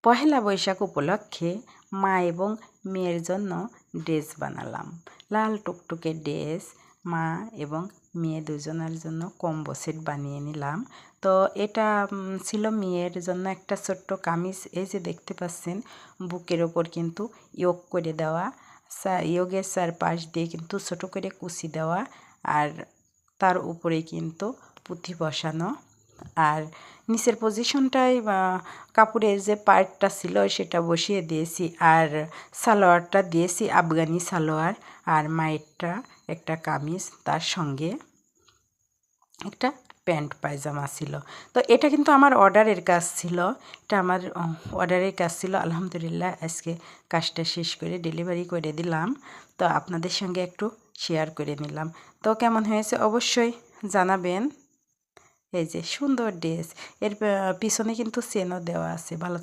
পহেলা বৈশাখ উপলক্ষে মা এবং মেয়ের জন্য ড্রেস বানালাম। লাল টুকটুকে ড্রেস মা এবং মেয়ে দুজনের জন্য কম্বো সেট বানিয়ে নিলাম। তো এটা ছিল মেয়ের জন্য একটা ছোট্ট কামিজ। এই যে দেখতে পাচ্ছেন বুকের ওপর কিন্তু ইয়োগ করে দেওয়া, ইয়োগের চারপাশ দিয়ে কিন্তু ছোট করে কুচি দেওয়া, আর তার উপরে কিন্তু পুঁথি বসানো। আর নিচের পজিশনটাই কাপড়ের যে পার্টটা ছিল সেটা বসিয়ে দিয়েছি, আর সালোয়ারটা দিয়েছি আফগানি সালোয়ার, আর মায়েরটা একটা কামিজ, তার সঙ্গে একটা প্যান্ট পায়জামা ছিল। তো এটা কিন্তু আমার অর্ডারের কাজ ছিল, এটা আমার অর্ডারের কাজ ছিল। আলহামদুলিল্লাহ আজকে কাজটা শেষ করে ডেলিভারি করে দিলাম। তো আপনাদের সঙ্গে একটু শেয়ার করে নিলাম। তো কেমন হয়েছে অবশ্যই জানাবেন। এই যে সুন্দর ড্রেস, এর পিছনে কিন্তু চেনও দেওয়া আছে। ভালো